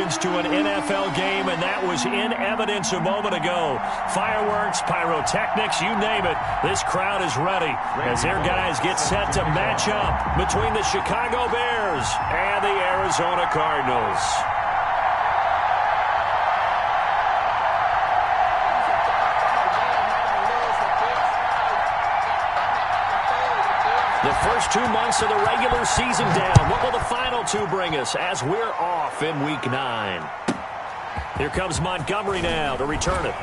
fans to an NFL game, and that was in evidence a moment ago. Fireworks, pyrotechnics, you name it. This crowd is ready as their guys get set to match up between the Chicago Bears and the Arizona Cardinals. The first 2 months of the regular season down. What will the final two bring us as we're off in Week 9? Here comes Montgomery now to return it.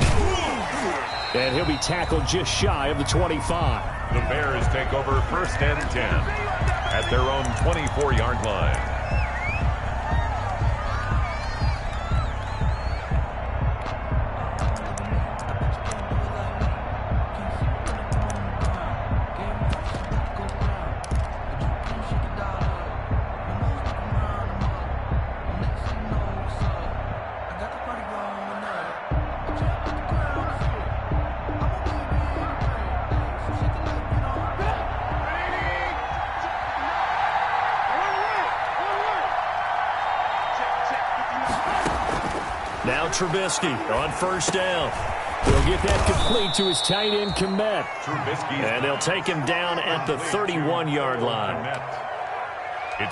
And he'll be tackled just shy of the 25. The Bears take over 1st and 10 at their own 24-yard line. Now Trubisky on 1st down. He'll get that complete to his tight end, Komet. And they'll take him down at the 31-yard line.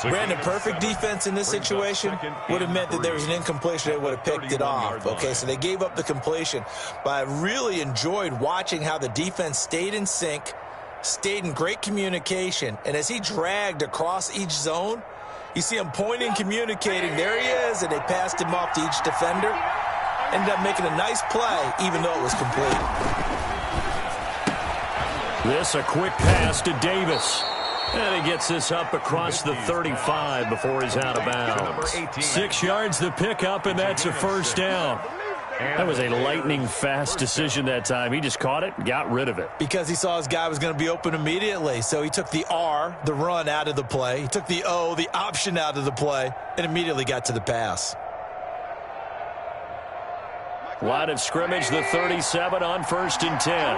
Brandon, perfect defense in this situation would have meant that there was an incompletion. They would have picked it off. Okay, so they gave up the completion. But I really enjoyed watching how the defense stayed in sync, stayed in great communication. And as he dragged across each zone, you see him pointing, communicating. There he is, and they passed him off to each defender. Ended up making a nice play, even though it was complete. This a quick pass to Davis. And he gets this up across the 35 before he's out of bounds. 6 yards the pickup, and that's a 1st down. That was a lightning-fast decision that time. He just caught it and got rid of it. Because he saw his guy was going to be open immediately. So he took the R, the run, out of the play. He took the O, the option, out of the play, and immediately got to the pass. Line of scrimmage, the 37 on 1st and 10.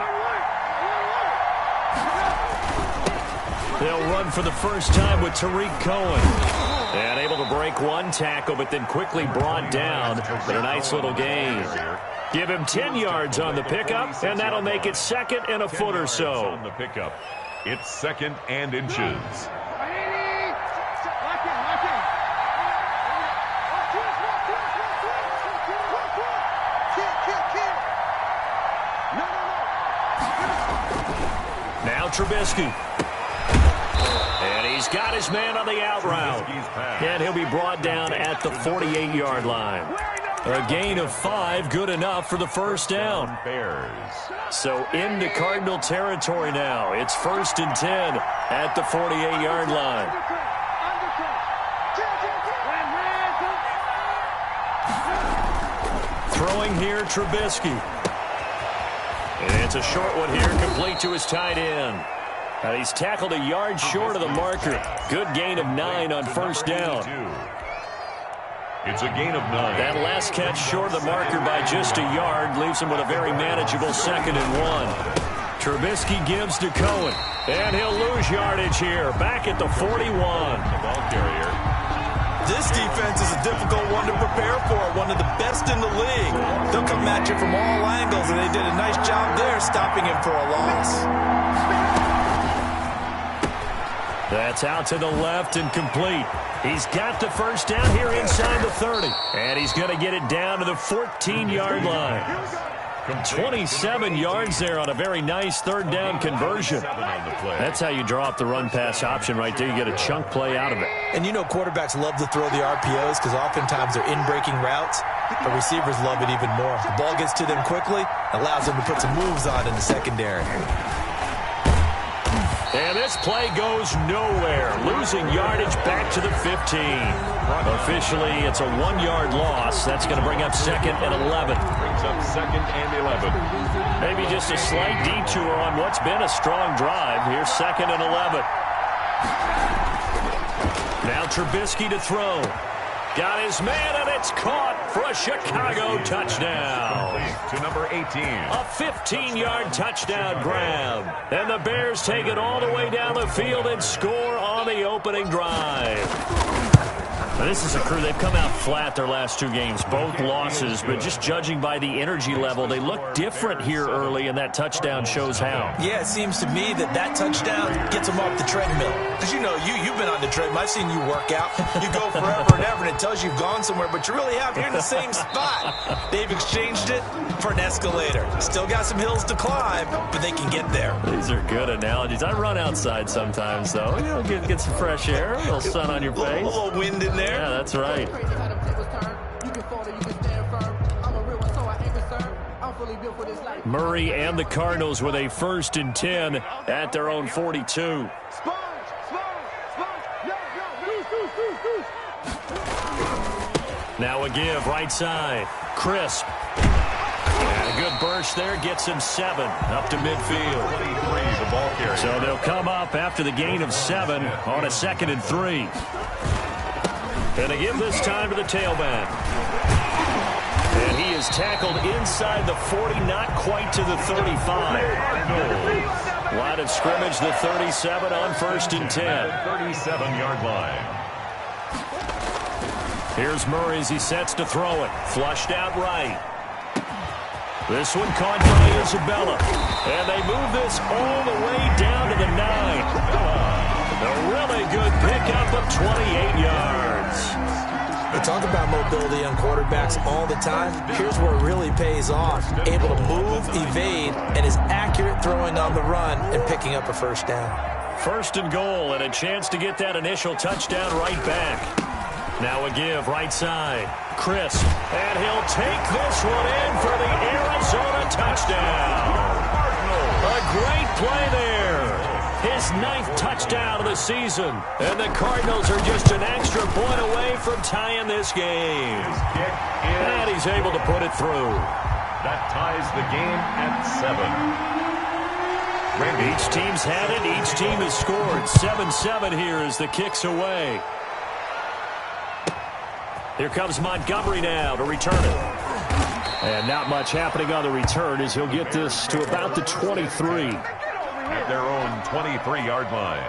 They'll run for the first time with Tariq Cohen. And able to break one tackle, but then quickly brought down. But a nice little gain. Give him 10 yards on the pickup, and that'll make it 2nd and a foot or so. On the pickup, it's 2nd and inches. Now Trubisky. And he's got his man on the out route. And he'll be brought down at the 48-yard line. A gain of 5, good enough for the 1st down. So into Cardinal territory now. It's 1st and 10 at the 48-yard line. Throwing here, Trubisky. And it's a short one here, complete to his tight end. And he's tackled a yard short of the marker. Good gain of 9 on 1st down. It's a gain of 9. That last catch short of the marker by just a yard leaves him with a very manageable 2nd and 1. Trubisky gives to Cohen. And he'll lose yardage here. Back at the 41. The ball carrier. This defense is a difficult one to prepare for, one of the best in the league. They'll come at you from all angles, and they did a nice job there stopping him for a loss. That's out to the left and complete. He's got the 1st down here inside the 30. And he's going to get it down to the 14-yard line. 27 yards there on a very nice 3rd down conversion. That's how you draw up the run-pass option right there. You get a chunk play out of it. And you know quarterbacks love to throw the RPOs because oftentimes they're in-breaking routes. But receivers love it even more. The ball gets to them quickly, allows them to put some moves on in the secondary. And this play goes nowhere. Losing yardage back to the 15. Officially, it's a 1-yard loss. That's going to bring up 2nd and 11. Brings up 2nd and 11. Maybe just a slight detour on what's been a strong drive. Here's 2nd and 11. Now Trubisky to throw. Got his man, and it's caught for a Chicago touchdown. To number 18. A 15-yard touchdown grab. And the Bears take it all the way down the field and score on the opening drive. This is a crew, they've come out flat their last two games, both losses, but just judging by the energy level, they look different here early, and that touchdown shows how. Yeah, it seems to me that touchdown gets them off the treadmill. Because you know, you've been on the treadmill. I've seen you work out. You go forever and ever, and it tells you you've gone somewhere, but you really haven't. You're in the same spot. They've exchanged it for an escalator. Still got some hills to climb, but they can get there. These are good analogies. I run outside sometimes, though. You know, get some fresh air, a little sun on your face. A little wind in there. Yeah, that's right. Murray and the Cardinals with a 1st and 10 at their own 42. Now a give, right side. Crisp. And a good burst there, gets him 7 up to midfield. 23, the ball carrier. So they'll come up after the gain of 7 on a 2nd and 3. And they give this time to the tailback. And he is tackled inside the 40, not quite to the 35. Line of scrimmage, the 37 on 1st and 10. 37-yard line. Here's Murray as he sets to throw it. Flushed out right. This one caught by Isabella. And they move this all the way down to the 9. A really good pickup of 28 yards. We talk about mobility on quarterbacks all the time. Here's where it really pays off. Able to move, evade, and is accurate throwing on the run and picking up a 1st down. 1st and goal, and a chance to get that initial touchdown right back. Now a give, right side. Crisp. And he'll take this one in for the Arizona touchdown. A great play there. His 9th touchdown of the season. And the Cardinals are just an extra point away from tying this game. And he's able to put it through. That ties the game at 7. Each team's had it. Each team has scored. 7-7 here as the kick's away. Here comes Montgomery now to return it. And not much happening on the return as he'll get this to about the 23. At their own 23-yard line.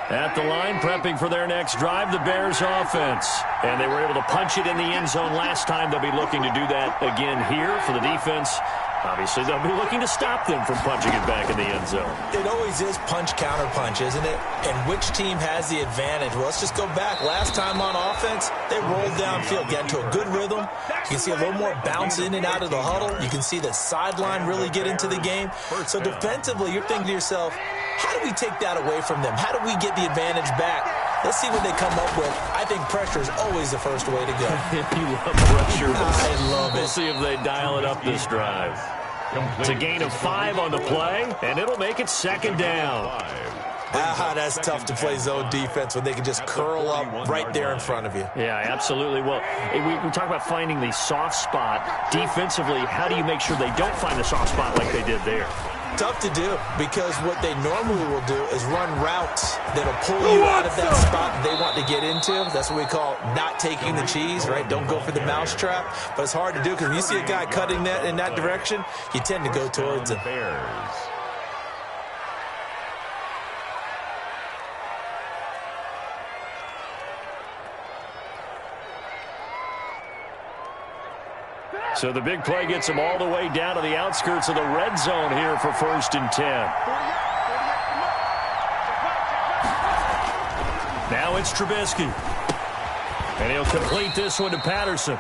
At the line, prepping for their next drive, the Bears offense. And they were able to punch it in the end zone last time. They'll be looking to do that again here for the defense. Obviously, they'll be looking to stop them from punching it back in the end zone. It always is punch-counter-punch, isn't it? And which team has the advantage? Well, let's just go back. Last time on offense, they rolled downfield, got into a good rhythm. You can see a little more bounce in and out of the huddle. You can see the sideline really get into the game. So defensively, you're thinking to yourself, how do we take that away from them? How do we get the advantage back? Let's see what they come up with. I think pressure is always the first way to go. You love pressure. I love it. We'll see if they dial it up this drive. It's a gain of 5 on the play, and it'll make it 2nd down. That's tough to play zone defense when they can just curl up right there in front of you. Yeah, absolutely. Well, we talk about finding the soft spot. Defensively, how do you make sure they don't find the soft spot like they did there? Tough to do, because what they normally will do is run routes that'll pull you out of that spot they want to get into. That's what we call not taking the cheese, right? Don't go for the mousetrap. But it's hard to do because when you see a guy cutting that in that direction, you tend to go towards him. So the big play gets them all the way down to the outskirts of the red zone here for 1st and 10. Now it's Trubisky. And he'll complete this one to Patterson.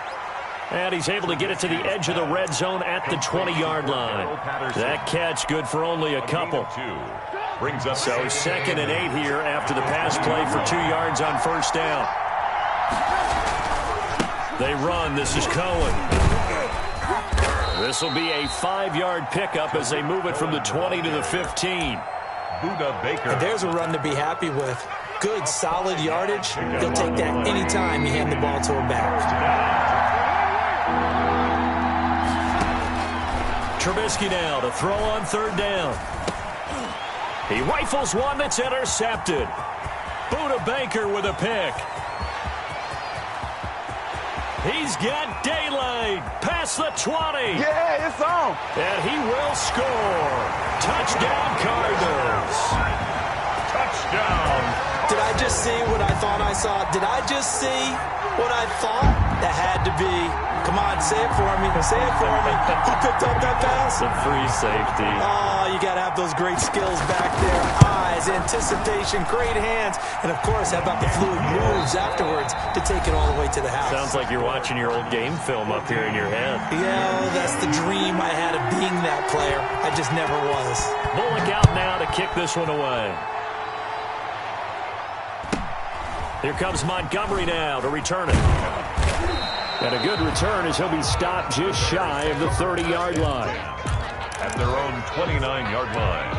And he's able to get it to the edge of the red zone at the 20-yard line. That catch good for only a couple. So 2nd and 8 here after the pass play for 2 yards on 1st down. They run. This is Cohen. This will be a 5-yard pickup as they move it from the 20 to the 15. Buda Baker. And there's a run to be happy with. Good, solid yardage. They'll take that anytime you hand the ball to him back. Trubisky now to throw on 3rd down. He rifles one that's intercepted. Buda Baker with a pick. He's got daylight past the 20. Yeah, it's on. And he will score. Touchdown, Cardinals. Touchdown, Did I just see what I thought I saw? Did I just see what I thought? That had to be. Come on, say it for me. Say it for me. Who picked up that pass? The free safety. Oh, you got to have those great skills back there. Eyes, anticipation, great hands. And, of course, how about the fluid moves afterwards to take it all the way to the house? Sounds like you're watching your old game film up here in your head. Yeah, that's the dream I had of being that player. I just never was. Bullock out now to kick this one away. Here comes Montgomery now to return it. And a good return as he'll be stopped just shy of the 30-yard line. At their own 29-yard line.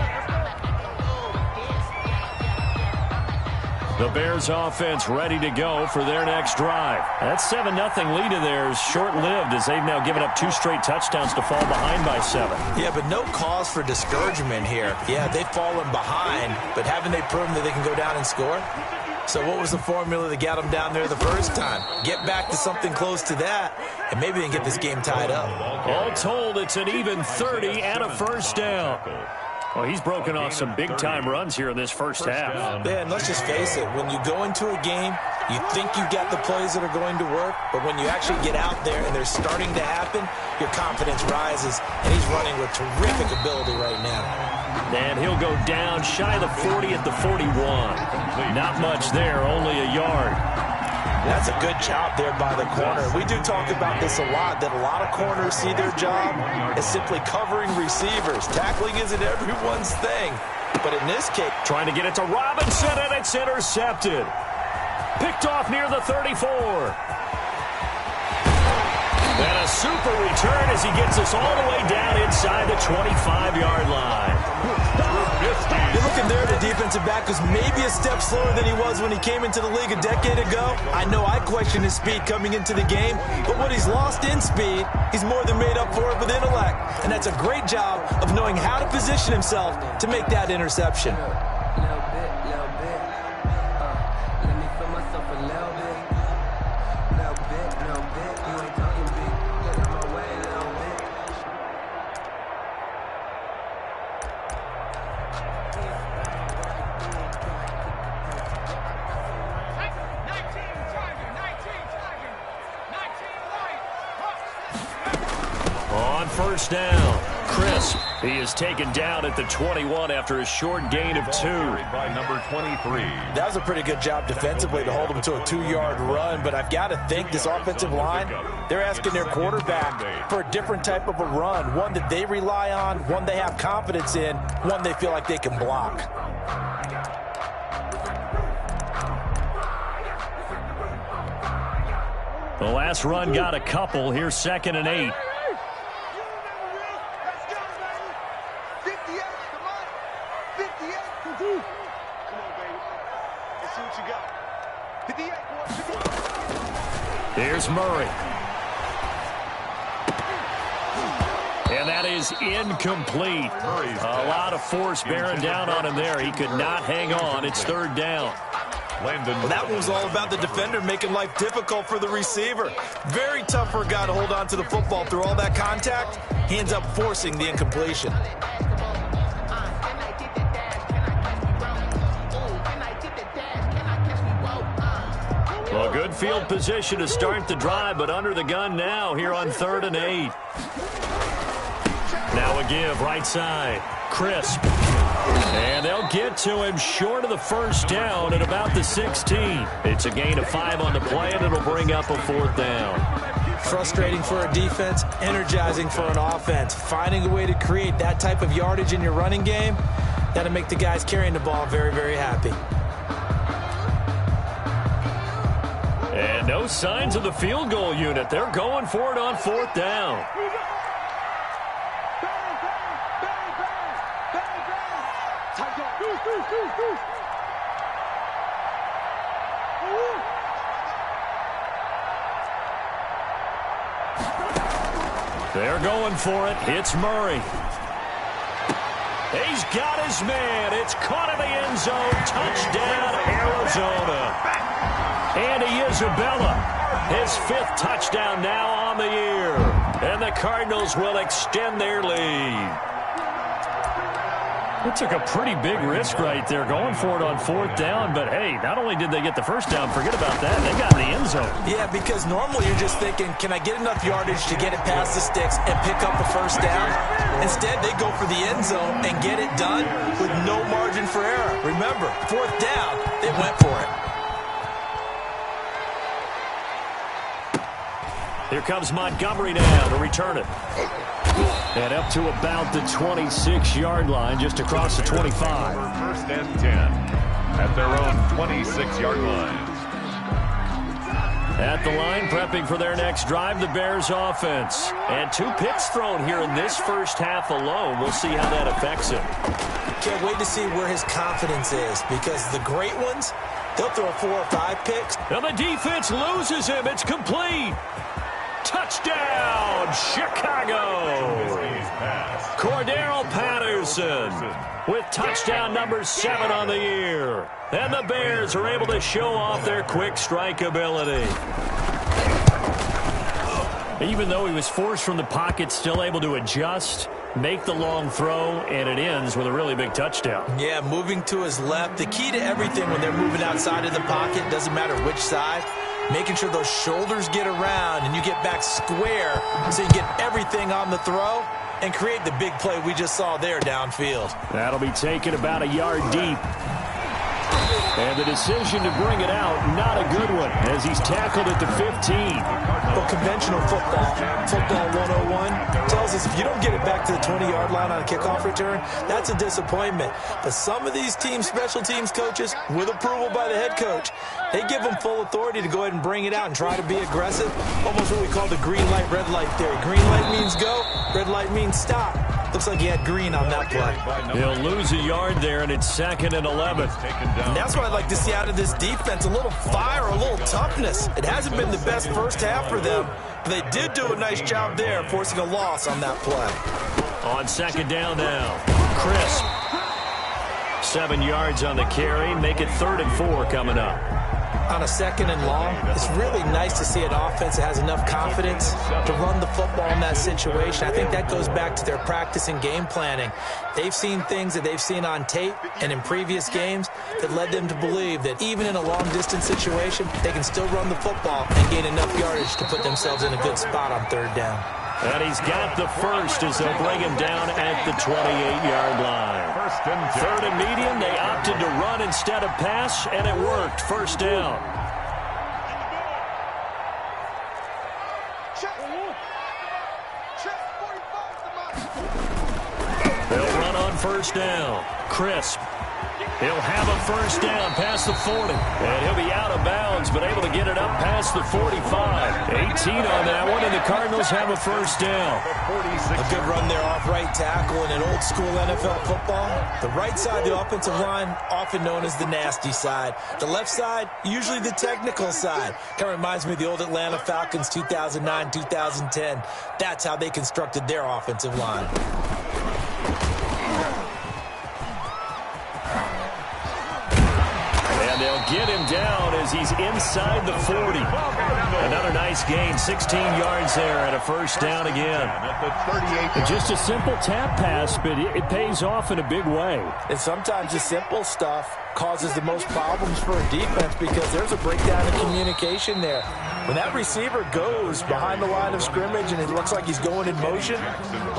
The Bears offense ready to go for their next drive. That 7-0 lead of theirs short-lived as they've now given up 2 straight touchdowns to fall behind by 7. Yeah, but no cause for discouragement here. Yeah, they've fallen behind, but haven't they proven that they can go down and score? So what was the formula that got them down there the first time? Get back to something close to that, and maybe they can get this game tied up. All told, it's an even 30 and a first down. Well, he's broken off some big-time runs here in this first half. Yeah, and let's just face it. When you go into a game, you think you got the plays that are going to work, but when you actually get out there and they're starting to happen, your confidence rises, and he's running with terrific ability right now. And he'll go down shy of the 40 at the 41. Not much there, only a yard. That's a good job there by the corner. We do talk about this a lot, that a lot of corners see their job as simply covering receivers. Tackling isn't everyone's thing. But in this case, trying to get it to Robinson, and it's intercepted. Picked off near the 34. And a super return as he gets us all the way down inside the 25-yard line. You're looking there, the defensive back was maybe a step slower than he was when he came into the league a decade ago. I know I questioned his speed coming into the game, but what he's lost in speed, he's more than made up for it with intellect. And that's a great job of knowing how to position himself to make that interception. First down. Crisp. He is taken down at the 21 after a short gain of 2. By number 23. That was a pretty good job defensively to hold him to a 2-yard run, but I've got to think this offensive line, they're asking their quarterback for a different type of a run, one that they rely on, one they have confidence in, one they feel like they can block. The last run got a couple. Here's 2nd and 8. Here's Murray. And that is incomplete. A lot of force bearing down on him there. He could not hang on. It's 3rd down. Well, that one was all about the defender making life difficult for the receiver. Very tough for a guy to hold on to the football through all that contact. He ends up forcing the incompletion. Well, good field position to start the drive, but under the gun now here on 3rd and 8. Now a give right side. Crisp. And they'll get to him short of the first down at about the 16. It's a gain of 5 on the play, and it'll bring up a 4th down. Frustrating for a defense, energizing for an offense. Finding a way to create that type of yardage in your running game, that'll make the guys carrying the ball very, very happy. And no signs of the field goal unit. They're going for it on 4th down. They're going for it. It's Murray. He's got his man. It's caught in the end zone. Touchdown, Arizona. Andy Isabella, his 5th touchdown now on the year. And the Cardinals will extend their lead. It took a pretty big risk right there going for it on 4th down, but hey, not only did they get the first down, forget about that, they got in the end zone. Yeah, because normally you're just thinking, can I get enough yardage to get it past the sticks and pick up a first down? Instead, they go for the end zone and get it done with no margin for error. Remember, 4th down, they went for it. Here comes Montgomery now to return it. And up to about the 26-yard line, just across the 25. First and 10 at their own 26-yard line. At the line, prepping for their next drive, the Bears offense. And 2 picks thrown here in this first half alone. We'll see how that affects him. Can't wait to see where his confidence is, because the great ones, they'll throw 4 or 5 picks. And the defense loses him. It's complete. Touchdown, Chicago. Cordero Patterson with touchdown number 7 on the year. And the Bears are able to show off their quick strike ability. Even though he was forced from the pocket, still able to adjust, make the long throw, and it ends with a really big touchdown. Yeah, moving to his left. The key to everything when they're moving outside of the pocket, doesn't matter which side, making sure those shoulders get around and you get back square so you get everything on the throw and create the big play we just saw there downfield. That'll be taken about a yard deep. And the decision to bring it out, not a good one, as he's tackled at the 15. Well, conventional football 101, tells us if you don't get it back to the 20-yard line on a kickoff return, that's a disappointment. But some of these special teams coaches, with approval by the head coach, they give them full authority to go ahead and bring it out and try to be aggressive. Almost what we call the green light, red light theory. Green light means go, red light means stop. Looks like he had green on that play. He'll lose a yard there, and it's 2nd and 11. And that's what I'd like to see out of this defense, a little fire, a little toughness. It hasn't been the best first half for them, but they did do a nice job there, forcing a loss on that play. On 2nd down now, Crisp. 7 yards on the carry, make it 3rd and 4 coming up. On a 2nd and long, it's really nice to see an offense that has enough confidence to run the football in that situation. I think that goes back to their practice and game planning. They've seen things that they've seen on tape and in previous games that led them to believe that even in a long-distance situation, they can still run the football and gain enough yardage to put themselves in a good spot on 3rd down. And he's got the first as they'll bring him down at the 28-yard line. 3rd and medium, they opted to run instead of pass, and it worked. 1st down. They'll run on 1st down. Crisp. He'll have a 1st down past the 40. And he'll be out of bounds, but able to get it up past the 45. 18 on that one, and the Cardinals have a 1st down. A good run there off right tackle in an old-school NFL football. The right side of the offensive line, often known as the nasty side. The left side, usually the technical side. Kind of reminds me of the old Atlanta Falcons 2009, 2010. That's how they constructed their offensive line. They'll get him down as he's inside the 40. Another nice gain, 16 yards there and a 1st down again. Just a simple tap pass, but it pays off in a big way. And sometimes the simple stuff causes the most problems for a defense because there's a breakdown in communication there. When that receiver goes behind the line of scrimmage and it looks like he's going in motion,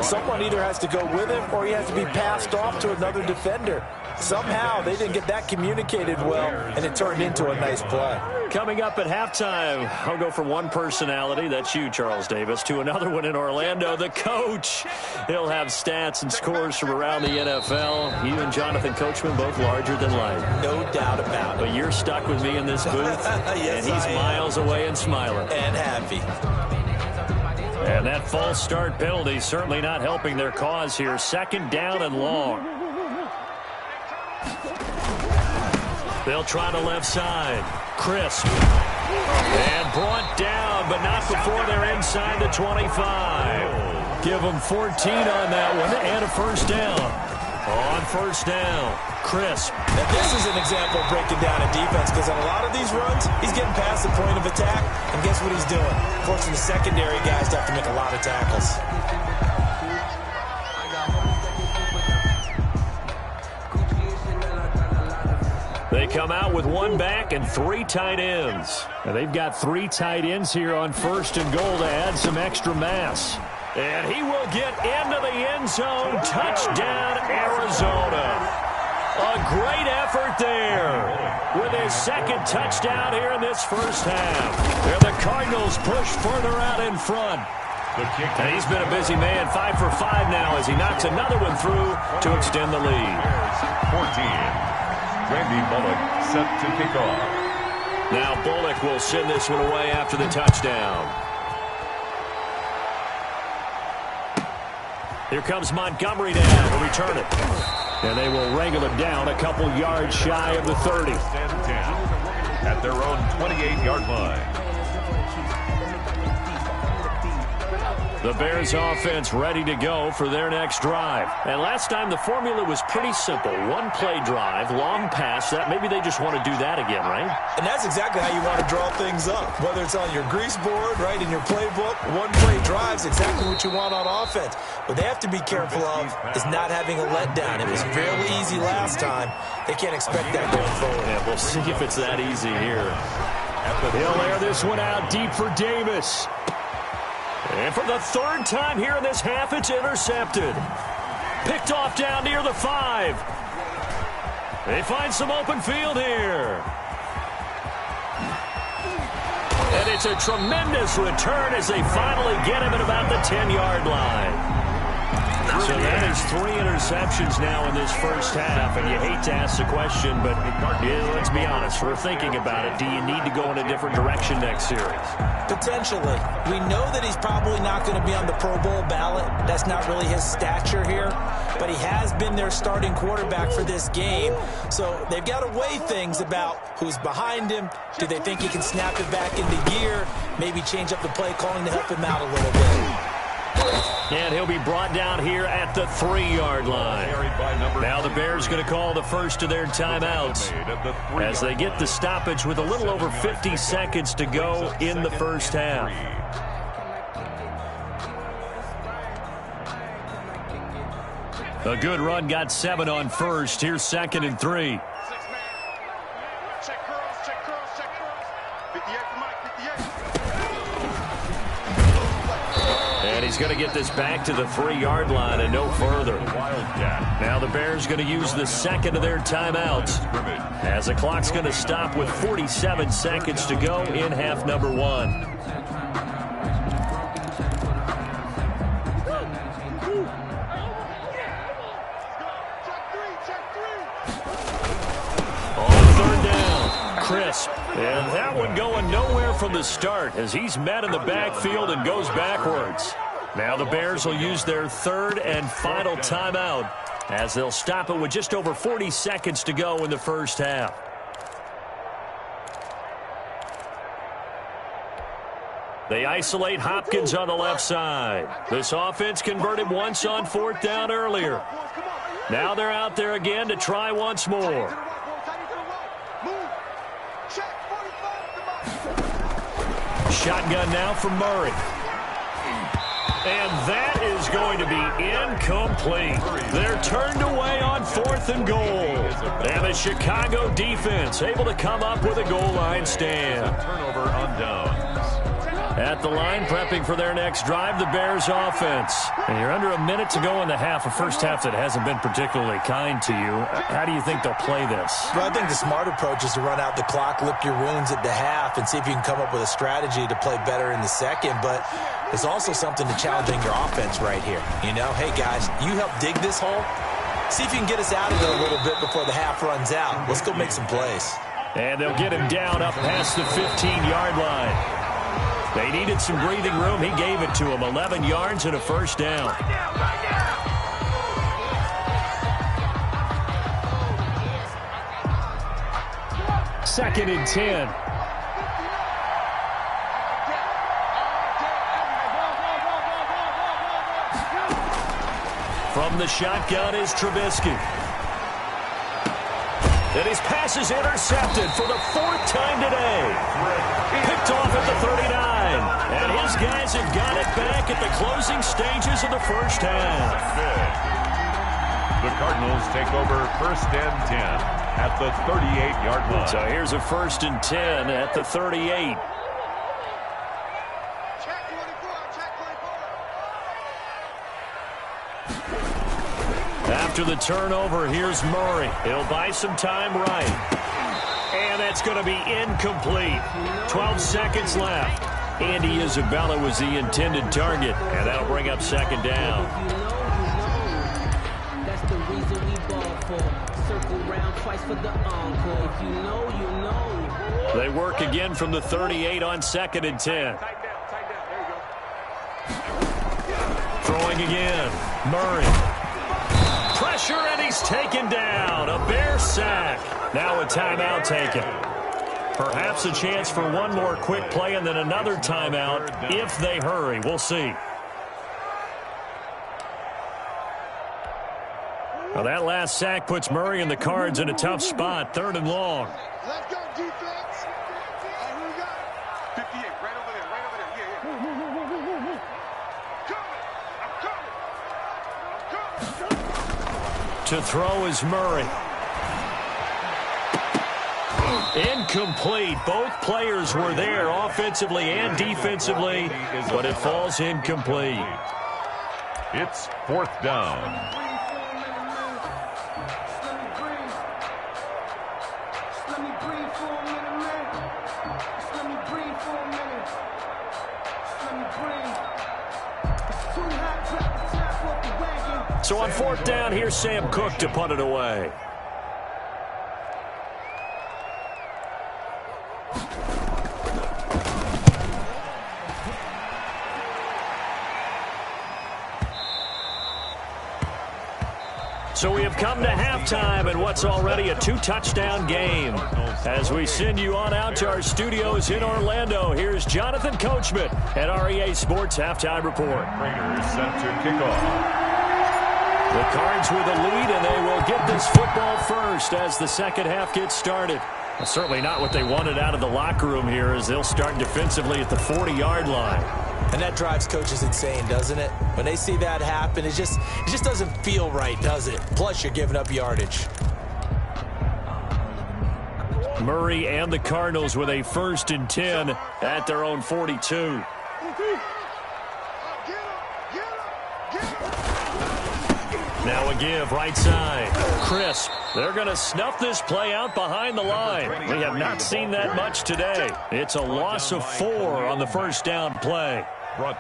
someone either has to go with him or he has to be passed off to another defender. Somehow they didn't get that communicated well, and it turned into a nice play. Coming up at halftime, I'll go from one personality, that's you, Charles Davis, to another one in Orlando, the coach. He'll have stats and scores from around the NFL. You and Jonathan Coachman, both larger than life. No doubt about it. But you're stuck with me in this booth, yes, and he's miles away and smiling. And happy. And that false start penalty certainly not helping their cause here. 2nd down and long. They'll try the left side. Crisp. And brought down, but not before they're inside the 25. Give them 14 on that one and a 1st down. On 1st down, Crisp. Now this is an example of breaking down a defense because on a lot of these runs, he's getting past the point of attack, and guess what he's doing? Forcing the secondary guys to have to make a lot of tackles. They come out with one back and 3 tight ends. And they've got 3 tight ends here on 1st and goal to add some extra mass. And he will get into the end zone. Touchdown, Arizona. A great effort there with his 2nd touchdown here in this first half. And the Cardinals push further out in front. And he's been a busy man, 5 for 5 now as he knocks another one through to extend the lead. 14. Randy Bullock set to kick off. Now Bullock will send this one away after the touchdown. Here comes Montgomery down to return it. And they will wrangle it down a couple yards shy of the 30. At their own 28-yard line. The Bears offense ready to go for their next drive. And last time the formula was pretty simple. 1-play drive, long pass. That maybe they just want to do that again, right? And that's exactly how you want to draw things up. Whether it's on your grease board, right, in your playbook, 1-play drive is exactly what you want on offense. What they have to be careful of is not having a letdown. It was fairly easy last time. They can't expect that going forward. Yeah, we'll see if it's that easy here. He'll air this one out deep for Davis. And for the 3rd time here in this half, it's intercepted. Picked off down near the 5. They find some open field here. And it's a tremendous return as they finally get him at about the 10-yard line. So that is 3 interceptions now in this first half, and you hate to ask the question, but yeah, let's be honest. We're thinking about it. Do you need to go in a different direction next series? Potentially. We know that he's probably not going to be on the Pro Bowl ballot. That's not really his stature here, but he has been their starting quarterback for this game. So they've got to weigh things about who's behind him. Do they think he can snap it back into gear? Maybe change up the play calling to help him out a little bit. And he'll be brought down here at the 3-yard line. Now the Bears going to call the first of their timeouts as they get the stoppage with a little over 50 seconds to go in the first half. A good run, got 7 on first. Here's 2nd and 3. And he's going to get this back to the 3-yard line and no further. Now the Bears going to use the 2nd of their timeouts as the clock's going to stop with 47 seconds to go in half number 1. Crisp. And that one going nowhere from the start as he's met in the backfield and goes backwards. Now the Bears will use their 3rd and final timeout as they'll stop it with just over 40 seconds to go in the first half. They isolate Hopkins on the left side. This offense converted once on 4th down earlier. Now they're out there again to try once more. Shotgun now for Murray. And that is going to be incomplete. They're turned away on 4th and goal. And the Chicago defense able to come up with a goal line stand. Turnover on downs. At the line, prepping for their next drive, the Bears offense. And you're under a minute to go in the half, a first half that hasn't been particularly kind to you. How do you think they'll play this? Well, I think the smart approach is to run out the clock, lick your wounds at the half, and see if you can come up with a strategy to play better in the second. But there's also something to challenging your offense right here. You know, hey, guys, you help dig this hole. See if you can get us out of it a little bit before the half runs out. Let's go make some plays. And they'll get him down up past the 15-yard line. They needed some breathing room. He gave it to him. 11 yards and a first down. Second and 10. From the shotgun is Trubisky. And his pass is intercepted for the 4th time today. Picked off at the 39. And his guys have got it back at the closing stages of the first half. The Cardinals take over 1st and 10. at the 38-yard line. So here's a 1st and 10 at the 38. After the turnover, here's Murray. He'll buy some time right. And that's going to be incomplete. 12 seconds left. Andy Isabella was the intended target, and that'll bring up 2nd down. That's the reason we ball for. Circle round twice for the encore. If you know, you know. They work again from the 38 on 2nd and 10. Throwing again. Murray. Pressure, and he's taken down. A Bear sack. Now a timeout taken. Perhaps a chance for one more quick play and then another timeout if they hurry. We'll see. Well, that last sack puts Murray and the Cards in a tough spot. 3rd and long. Let's go, defense. Here we go. 58, right over there, right over there. Yeah. I'm coming. To throw is Murray. Incomplete. Both players were there offensively and defensively, but it falls incomplete. It's 4th down. So on 4th down, here's Sam Cook to punt it away. So we have come to halftime in what's already a 2-touchdown game. As we send you on out to our studios in Orlando, here's Jonathan Coachman at REA Sports Halftime Report. Raiders set to kick off. The Cards with a lead, and they will get this football first as the second half gets started. Well, certainly not what they wanted out of the locker room here, as they'll start defensively at the 40-yard line. And that drives coaches insane, doesn't it? When they see that happen, it just doesn't feel right, does it? Plus, you're giving up yardage. Murray and the Cardinals with a 1st and 10 at their own 42. Now a give, right side. Crisp. They're going to snuff this play out behind the line. We have not seen that much today. It's a loss of 4 on the 1st down play.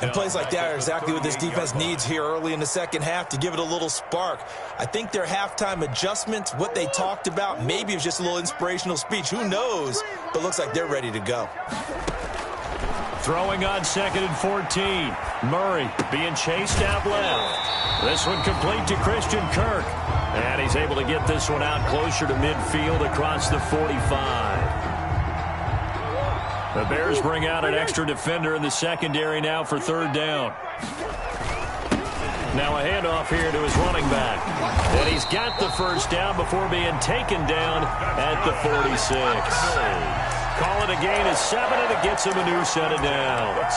And plays like that are exactly what this defense needs here early in the second half to give it a little spark. I think their halftime adjustments, what they talked about, maybe it was just a little inspirational speech. Who knows? But looks like they're ready to go. Throwing on 2nd and 14. Murray being chased out left. This one complete to Christian Kirk. And he's able to get this one out closer to midfield across the 45. The Bears bring out an extra defender in the secondary now for 3rd down. Now a handoff here to his running back. And he's got the 1st down before being taken down at the 46. Call it a gain of 7, and it gets him a new set of downs.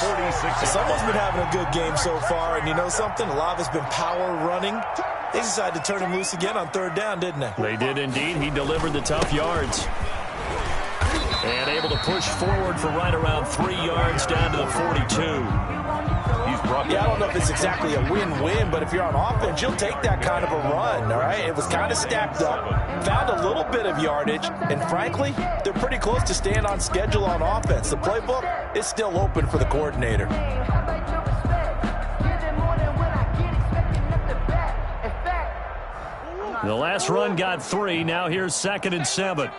Someone's been having a good game so far, and you know something? A lot of it's been power running. They decided to turn him loose again on 3rd down, didn't they? They did indeed. He delivered the tough yards. And able to push forward for right around 3 yards down to the 42. Yeah, I don't know if it's exactly a win-win, but if you're on offense, you'll take that kind of a run, all right? It was kind of stacked up, found a little bit of yardage, and frankly, they're pretty close to staying on schedule on offense. The playbook is still open for the coordinator. The last run got 3. Now here's 2nd and 7.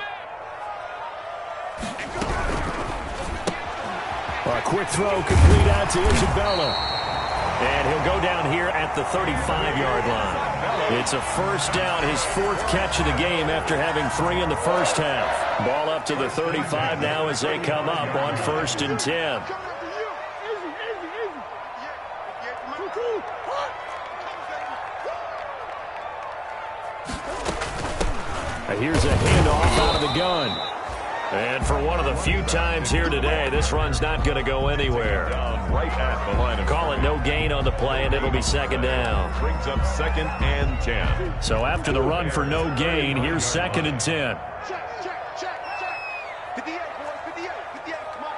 A quick throw complete out to Isabella. And he'll go down here at the 35-yard line. It's a 1st down, his 4th catch of the game after having 3 in the 1st half. Ball up to the 35 now as they come up on 1st and 10. Here's a handoff out of the gun. And for one of the few times here today, this run's not going to go anywhere. Right at the line of Call it no gain on the play, and it'll be second down. Brings up 2nd and 10. So after the run for no gain, here's 2nd and 10. Check. 58, boys, 58. Come on.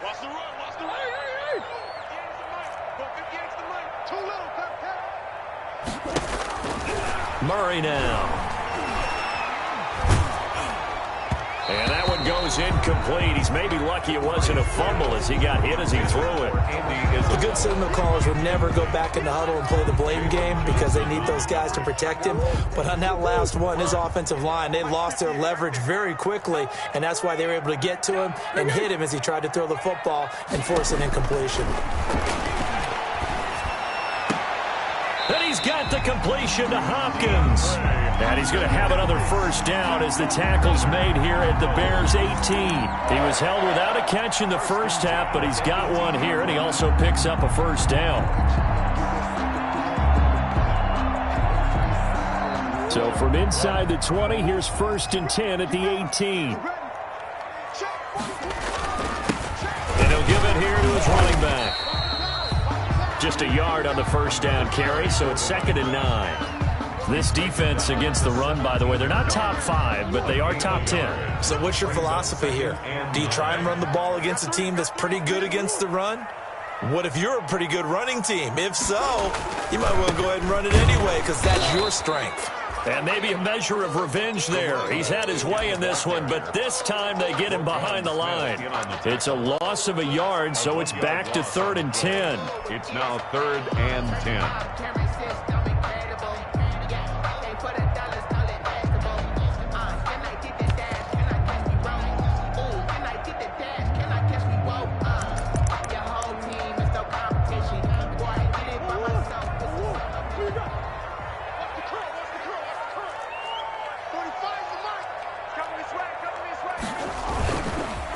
Watch the run. Hey. 58's the money. Too little, cut. Murray now. And that one goes incomplete. He's maybe lucky it wasn't a fumble as he got hit as he threw it. The good signal callers will never go back in the huddle and play the blame game because they need those guys to protect him. But on that last one, his offensive line, they lost their leverage very quickly, and that's why they were able to get to him and hit him as he tried to throw the football and force an incompletion. And he's got the completion to Hopkins. And he's going to have another first down as the tackle's made here at the Bears 18. He was held without a catch in the first half, but he's got one here, and he also picks up a first down. So from inside the 20, here's 1st and 10 at the 18. And he'll give it here to his running back. Just a yard on the first down carry, so it's 2nd and 9. This defense against the run, by the way, they're not top 5, but they are top 10. So what's your philosophy here? Do you try and run the ball against a team that's pretty good against the run? What if you're a pretty good running team? If so, you might well go ahead and run it anyway because that's your strength. And maybe a measure of revenge there. He's had his way in this one, but this time they get him behind the line. It's a loss of a yard, so it's back to 3rd and 10. It's now 3rd and 10.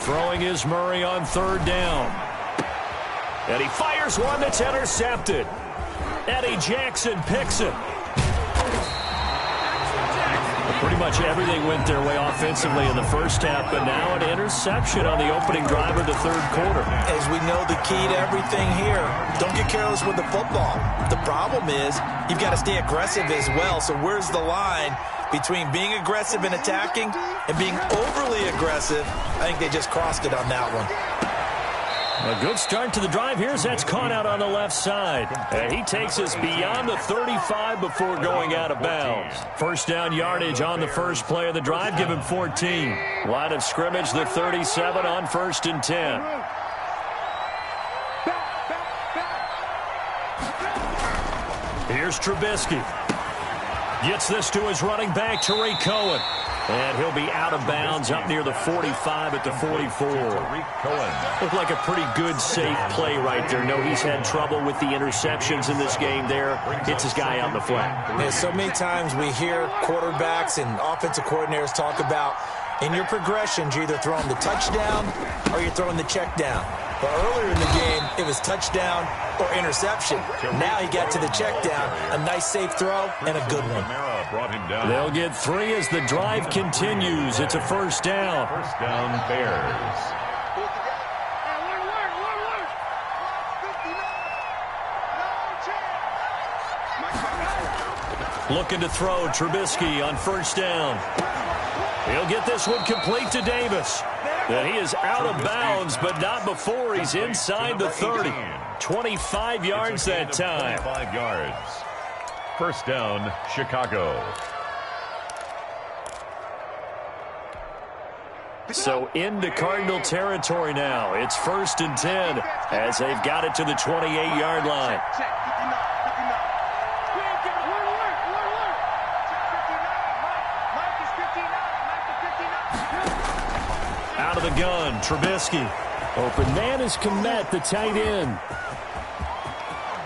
Throwing is Murray on 3rd down. And he fires one that's intercepted. Eddie Jackson picks it. Pretty much everything went their way offensively in the first half, but now an interception on the opening drive of the 3rd quarter. As we know, the key to everything here, don't get careless with the football. The problem is you've got to stay aggressive as well. So where's the line between being aggressive and attacking and being overly aggressive? I think they just crossed it on that one. A good start to the drive. Here's that's caught out on the left side. And he takes us beyond the 35 before going out of bounds. First down yardage on the first play of the drive. Give him 14. Line of scrimmage, the 37 on 1st and 10. Here's Trubisky. Gets this to his running back, Tariq Cohen. And he'll be out of bounds up near the 45 at the 44. Looked like a pretty good, safe play right there. No, he's had trouble with the interceptions in this game there. Hits his guy out in the flat. Yeah, so many times we hear quarterbacks and offensive coordinators talk about in your progressions, you're either throwing the touchdown or you're throwing the check down. But earlier in the game, it was touchdown or interception. Now he got to the check down, a nice safe throw, and a good one. They'll get 3 as the drive continues. It's a first down. First down, Bears. Looking to throw, Trubisky on first down. He'll get this one complete to Davis. And he is out of bounds, but not before he's inside the 30. 25 yards that time. 25 yards. First down, Chicago. So into Cardinal territory now. It's 1st and 10 as they've got it to the 28-yard line. Out of the gun, Trubisky. Open man is Kmet, the tight end.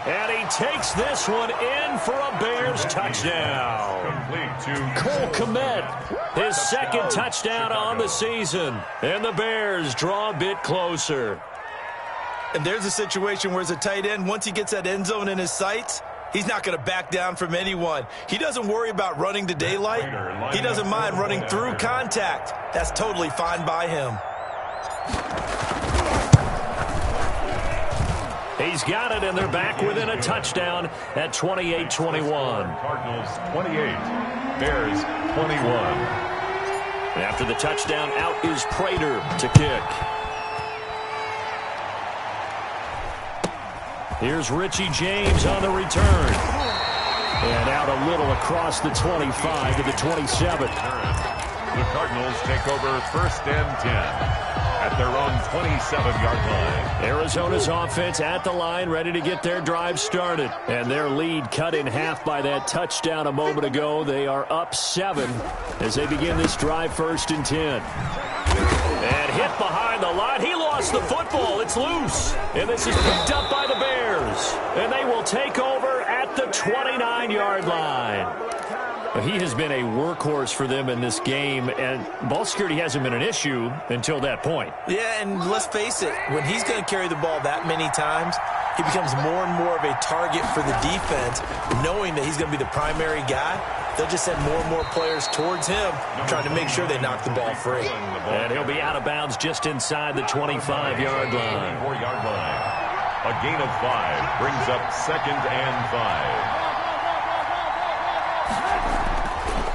And he takes this one in for a Bears touchdown. Complete to Cole Kmet, his second touchdown on the season. And the Bears draw a bit closer. And there's a situation where as a tight end, once he gets that end zone in his sights, He's not going to back down from anyone. He doesn't worry about running to daylight. He doesn't mind running through contact. That's totally fine by him. He's got it, and they're back within a touchdown at 28-21. Cardinals 28, Bears 21. And after the touchdown, out is Prater to kick. Here's Richie James on the return. And out a little across the 25 to the 27. The Cardinals take over 1st and 10 at their own 27-yard line. Arizona's offense at the line, ready to get their drive started. And their lead cut in half by that touchdown a moment ago. They are up 7 as they begin this drive 1st and 10. And hit behind the line. He lost the football. It's loose. And this is picked up by the Bears. And they will take over at the 29-yard line. He has been a workhorse for them in this game, and ball security hasn't been an issue until that point. Yeah, and let's face it, when he's going to carry the ball that many times, he becomes more and more of a target for the defense, knowing that he's going to be the primary guy. They'll just send more and more players towards him, trying to make sure they knock the ball free. And he'll be out of bounds just inside the 25-yard line. 4-yard line. A gain of 5 brings up 2nd and 5.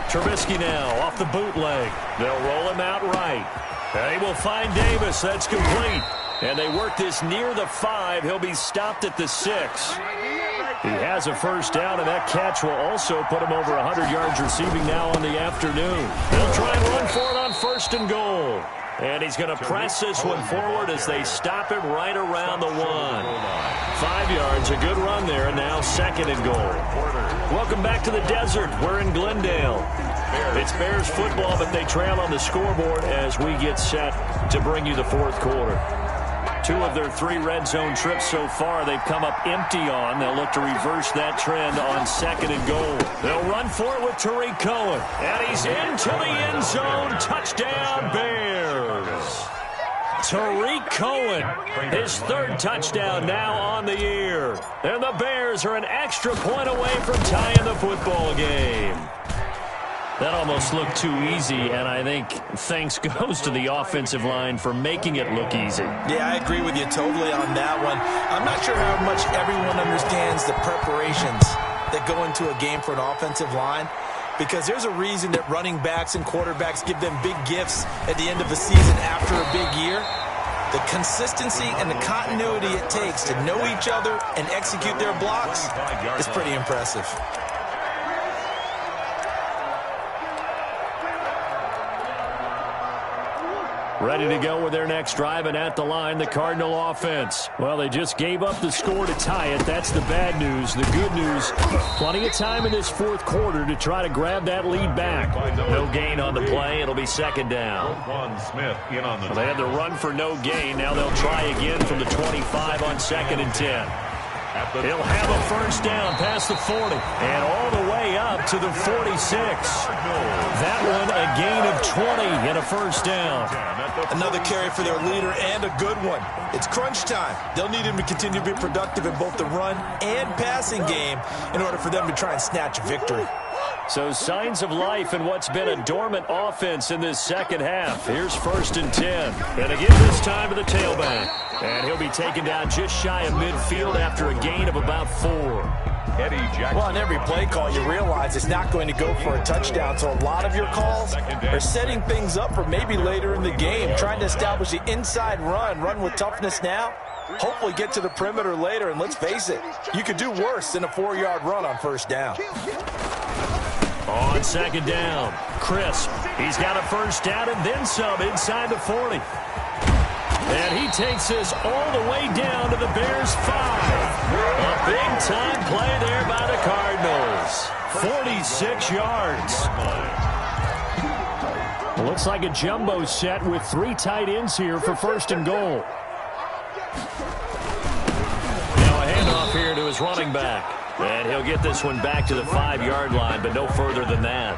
Trubisky now off the bootleg. They'll roll him out right. They will find Davis. That's complete. And they work this near the 5. He'll be stopped at the 6. He has a 1st down, and that catch will also put him over 100 yards receiving now on the afternoon. They'll try and run for it on 1st and goal. And he's going to press this one forward as they stop him right around the 1. 5 yards, a good run there, and now 2nd and goal. Welcome back to the desert. We're in Glendale. It's Bears football, but they trail on the scoreboard as we get set to bring you the 4th quarter. 2 of their 3 red zone trips so far they've come up empty on. They'll look to reverse that trend on 2nd and goal. They'll run for it with Tariq Cohen. And he's into the end zone. Touchdown, Bears. Tariq Cohen, his 3rd touchdown now on the year. And the Bears are an extra point away from tying the football game. That almost looked too easy, and I think thanks goes to the offensive line for making it look easy. Yeah, I agree with you totally on that one. I'm not sure how much everyone understands the preparations that go into a game for an offensive line, because there's a reason that running backs and quarterbacks give them big gifts at the end of the season after a big year. The consistency and the continuity it takes to know each other and execute their blocks is pretty impressive. Ready to go with their next drive, and at the line, the Cardinal offense. Well, they just gave up the score to tie it. That's the bad news. The good news, plenty of time in this 4th quarter to try to grab that lead back. No gain on the play. It'll be 2nd down. Smith in on the They had the run for no gain. Now they'll try again from the 25 on 2nd and 10. He'll have a 1st down past the 40 and all the way up to the 46. That one a gain of 20 and a 1st down. Another carry for their leader and a good one. It's crunch time. They'll need him to continue to be productive in both the run and passing game in order for them to try and snatch victory. So signs of life in what's been a dormant offense in this 2nd half. Here's 1st and 10. And again this time to the tailback. And he'll be taken down just shy of midfield after a gain of about 4. Eddie Jackson. Well, on every play call, you realize it's not going to go for a touchdown. So a lot of your calls are setting things up for maybe later in the game, trying to establish the inside run with toughness now. Hopefully get to the perimeter later, and let's face it, you could do worse than a 4-yard run on 1st down. On 2nd down, Crisp. He's got a 1st down and then some inside the 40. And he takes this all the way down to the Bears' 5. A big-time play there by the Cardinals. 46 yards. Looks like a jumbo set with 3 tight ends here for 1st and goal. Now a handoff here to his running back. And he'll get this one back to the 5-yard line, but no further than that.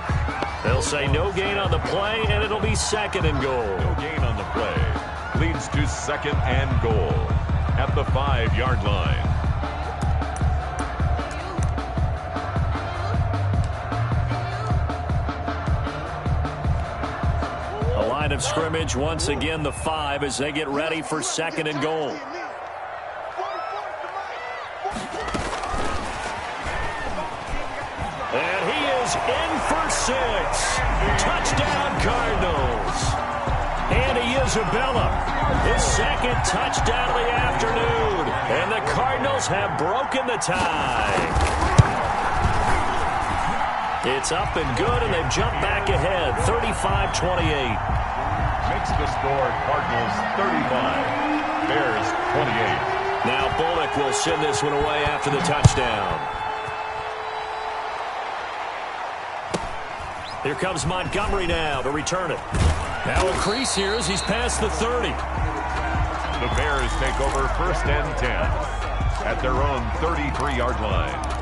They'll say no gain on the play, and it'll be 2nd and goal. No gain on the play. Leads to 2nd and goal at the 5-yard line. of scrimmage. Once again, the 5 as they get ready for 2nd and goal. And he is in for 6. Touchdown, Cardinals. Andy Isabella, his 2nd touchdown of the afternoon. And the Cardinals have broken the tie. It's up and good, and they've jumped back ahead, 35-28. Makes the score Cardinals 35, Bears 28. Now Bullock will send this one away after the touchdown. Here comes Montgomery now to return it. Now a crease here as he's past the 30. The Bears take over 1st and 10 at their own 33-yard line.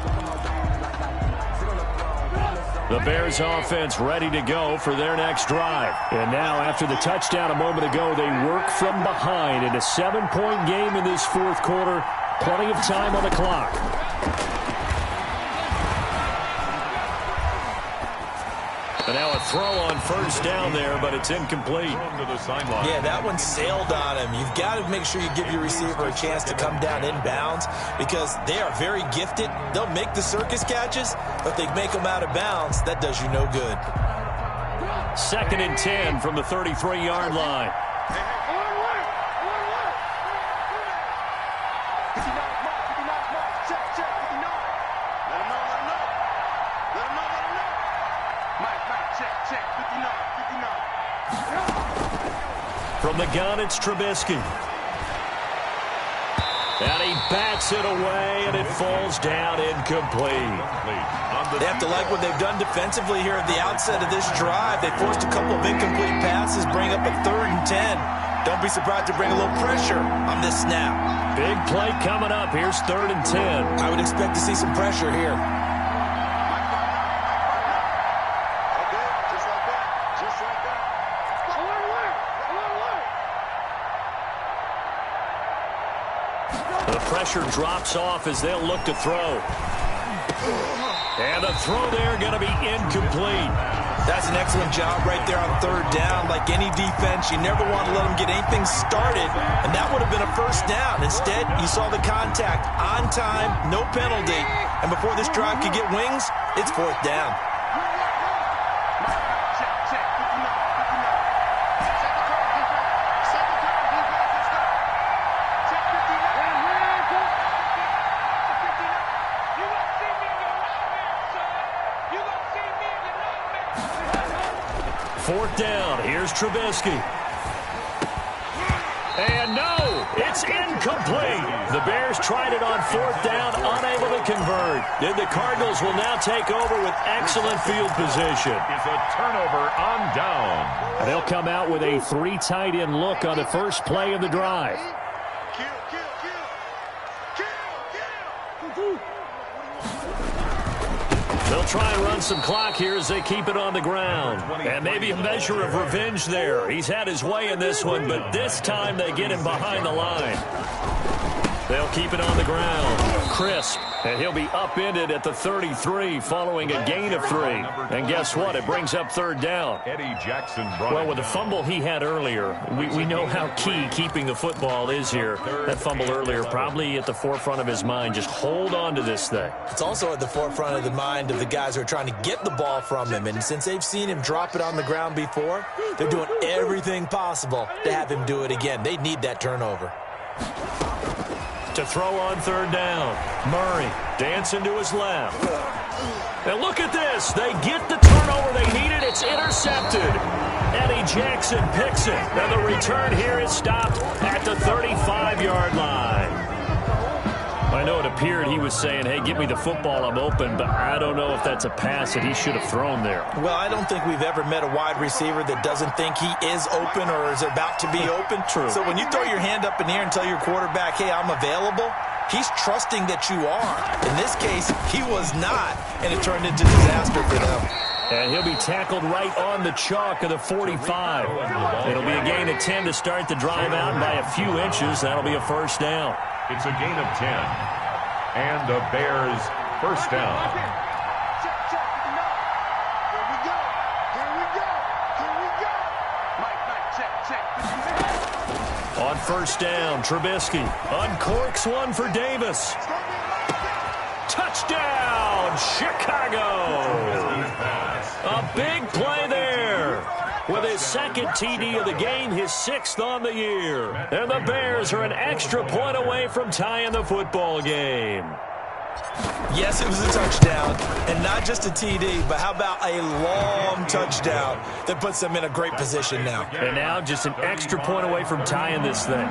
The Bears offense ready to go for their next drive. And now after the touchdown a moment ago, they work from behind in a 7-point game in this 4th quarter. Plenty of time on the clock. And now a throw on 1st down there, but it's incomplete. Yeah, that one sailed on him. You've got to make sure you give your receiver a chance to come down inbounds because they are very gifted. They'll make the circus catches, but if they make them out of bounds, that does you no good. 2nd and 10 from the 33-yard line. From the gun, it's Trubisky. And he bats it away, and it falls down incomplete. They have to like what they've done defensively here at the outset of this drive. They forced a couple of incomplete passes, bring up a 3rd and 10. Don't be surprised to bring a little pressure on this snap. Big play coming up. Here's 3rd and 10. I would expect to see some pressure here. The pressure drops off as they'll look to throw. And the throw there going to be incomplete. That's an excellent job right there on 3rd down. Like any defense, you never want to let them get anything started, and that would have been a 1st down. Instead, you saw the contact on time, no penalty, and before this drive could get wings, it's 4th down. Fourth down. Here's Trubisky. And no, it's incomplete. The Bears tried it on 4th down, unable to convert. And the Cardinals will now take over with excellent field position. It's a turnover on down. They'll come out with a 3 tight end look on the first play of the drive. They'll try and run some clock here as they keep it on the ground. And maybe a measure of revenge there. He's had his way in this one, but this time they get him behind the line. They'll keep it on the ground. Crisp. And he'll be upended at the 33 following a gain of 3. And guess what? It brings up 3rd down. Eddie Jackson. Well, with the fumble he had earlier, we know how key keeping the football is here. That fumble earlier probably at the forefront of his mind. Just hold on to this thing. It's also at the forefront of the mind of the guys who are trying to get the ball from him. And since they've seen him drop it on the ground before, they're doing everything possible to have him do it again. They need that turnover. To throw on 3rd down. Murray dancing to his left. And look at this. They get the turnover they needed. It's intercepted. Eddie Jackson picks it. And the return here is stopped at the 35-yard line. I know it appeared he was saying, hey, give me the football, I'm open, but I don't know if that's a pass that he should have thrown there. Well, I don't think we've ever met a wide receiver that doesn't think he is open or is about to be open. True. So when you throw your hand up in the air and tell your quarterback, hey, I'm available, he's trusting that you are. In this case, he was not, and it turned into disaster for them. And he'll be tackled right on the chalk of the 45. It'll be a gain of 10 to start the drive out, and by a few inches, that'll be a 1st down. It's a gain of 10. And the Bears 1st down. On first down, Trubisky uncorks one for Davis. Touchdown, Chicago! A big play there. With his second TD of the game, his 6th on the year. And the Bears are an extra point away from tying the football game. Yes, it was a touchdown, and not just a TD, but how about a long touchdown that puts them in a great position now. And now just an extra point away from tying this thing.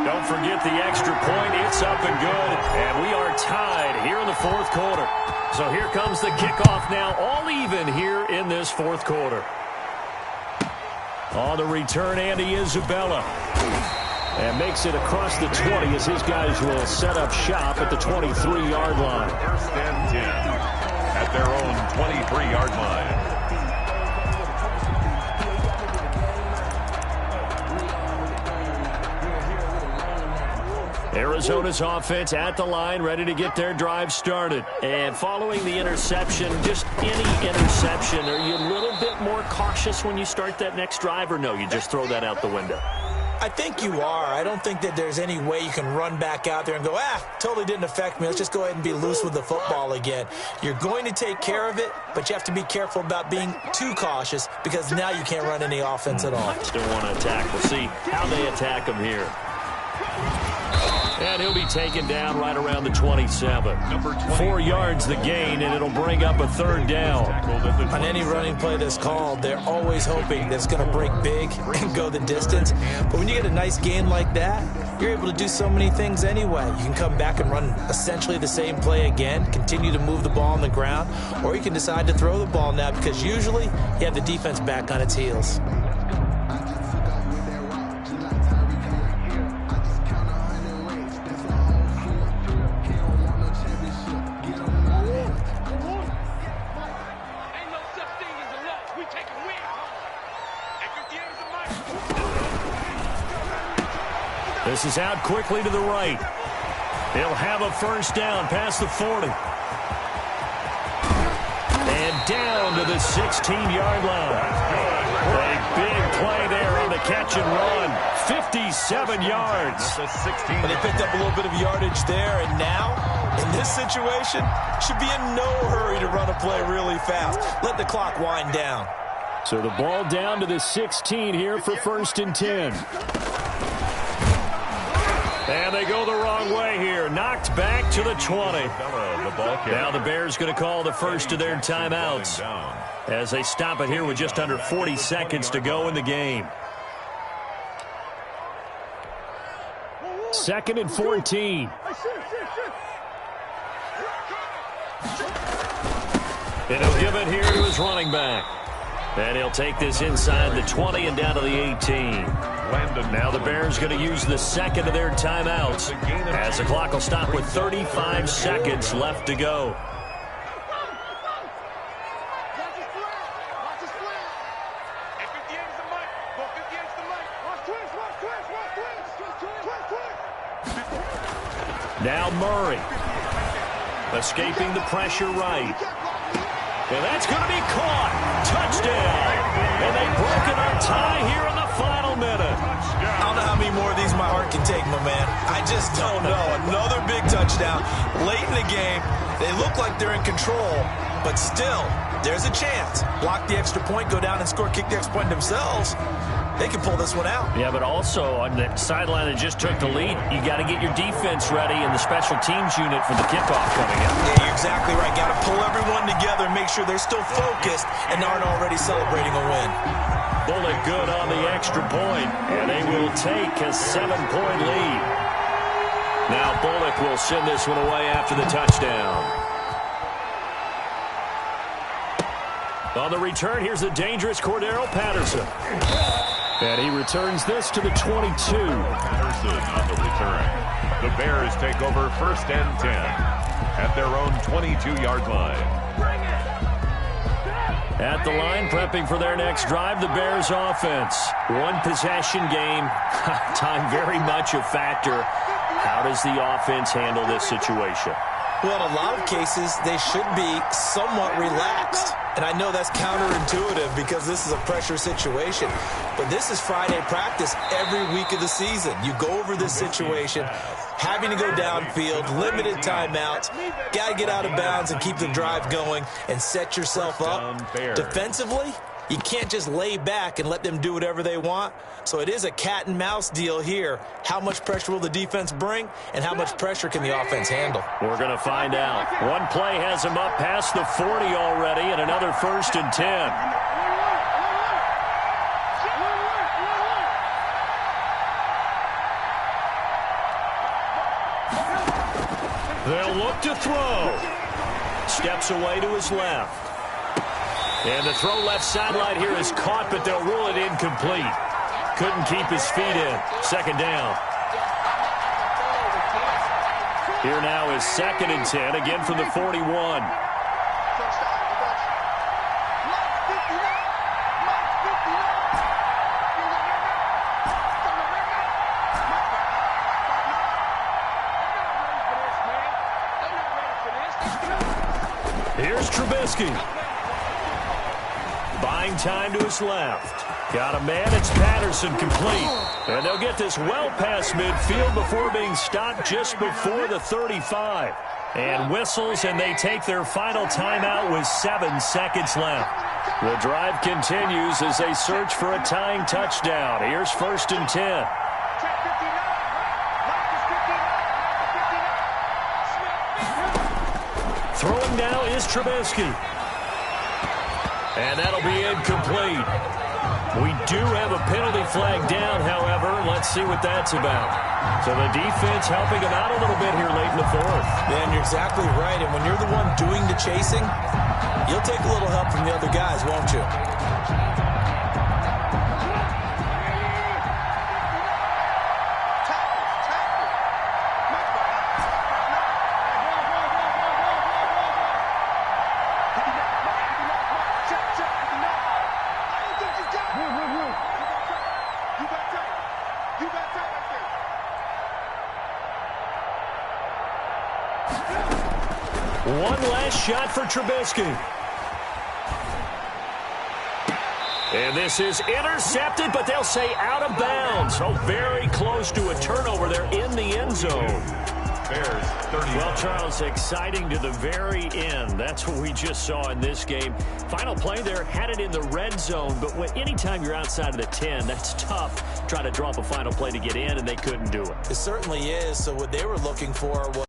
Don't forget the extra point. It's up and good, and we are tied here in the fourth quarter. So here comes the kickoff now, all even here in this fourth quarter. On the return, Andy Isabella. And makes it across the 20 as his guys will set up shop at the 23-yard line. First and 10 at their own 23-yard line. Arizona's offense at the line, ready to get their drive started. And following the interception, just any interception, are you a little bit more cautious when you start that next drive, or no, you just throw that out the window? I think you are. I don't think that there's any way you can run back out there and go, totally didn't affect me. Let's just go ahead and be loose with the football again. You're going to take care of it, but you have to be careful about being too cautious because now you can't run any offense at all. Still want to attack. We'll see how they attack him here. And he'll be taken down right around the 27. 4 yards the gain, and it'll bring up a third down. On any running play that's called, they're always hoping that it's going to break big and go the distance. But when you get a nice gain like that, you're able to do so many things anyway. You can come back and run essentially the same play again, continue to move the ball on the ground, or you can decide to throw the ball now because usually you have the defense back on its heels. This is out quickly to the right. He'll have a first down past the 40. And down to the 16-yard line. A big play there on the catch and run. 57 yards. But they picked up a little bit of yardage there, and now, in this situation, should be in no hurry to run a play really fast. Let the clock wind down. So the ball down to the 16 here for first and 10. And they go the wrong way here. Knocked back to the 20. Now the Bears going to call the first of their timeouts as they stop it here with just under 40 seconds to go in the game. 2nd and 14. And he'll give it here to his running back. And he'll take this inside the 20 and down to the 18. Now the Bears going to use the second of their timeouts as the clock will stop with 35 seconds left to go. Now Murray escaping the pressure right. And that's going to be caught. Touchdown. And they've broken our tie here in the final minute. I don't know how many more of these my heart can take, my man. I just don't know. Another big touchdown late in the game. They look like they're in control, but still, there's a chance. Block the extra point, go down and score, kick the extra point themselves. They can pull this one out. Yeah, but also on the sideline that just took the lead, you got to get your defense ready and the special teams unit for the kickoff coming up. Yeah, you're exactly right. Got to pull everyone together and make sure they're still focused and aren't already celebrating a win. Bullock good on the extra point, and they will take a 7-point lead. Now Bullock will send this one away after the touchdown. On the return, here's the dangerous Cordero Patterson. And he returns this to the 22. Patterson on the return. The Bears take over first and 10 at their own 22-yard line. At the line, prepping for their next drive, the Bears offense. One possession game. Time very much a factor. How does the offense handle this situation? Well, in a lot of cases, they should be somewhat relaxed. And I know that's counterintuitive because this is a pressure situation. But this is Friday practice every week of the season. You go over this situation, having to go downfield, limited timeouts, got to get out of bounds and keep the drive going and set yourself up. Defensively, you can't just lay back and let them do whatever they want. So it is a cat and mouse deal here. How much pressure will the defense bring, and how much pressure can the offense handle? We're going to find out. One play has him up past the 40 already, and another 1st and 10. They'll look to throw. Steps away to his left. And the throw left sideline here is caught, but they'll rule it incomplete. Couldn't keep his feet in. 2nd down. Here now is 2nd and 10, again from the 41. Here's Trubisky. Buying time to his left. Got a man, it's Patterson, complete. And they'll get this well past midfield before being stopped just before the 35. And whistles, and they take their final timeout with 7 seconds left. The drive continues as they search for a tying touchdown. Here's 1st and 10. Throwing now is Trubisky. And that'll be incomplete. We do have a penalty flag down, however. Let's see what that's about. So the defense helping them out a little bit here late in the 4th. Man, you're exactly right. And when you're the one doing the chasing, you'll take a little help from the other guys, won't you? One last shot for Trubisky. And this is intercepted, but they'll say out of bounds. So very close to a turnover there in the end zone. Bears 30. Well, Charles, exciting to the very end. That's what we just saw in this game. Final play there, had it in the red zone, but anytime you're outside of the 10, that's tough. Try to draw up a final play to get in, and they couldn't do it. It certainly is. So what they were looking for was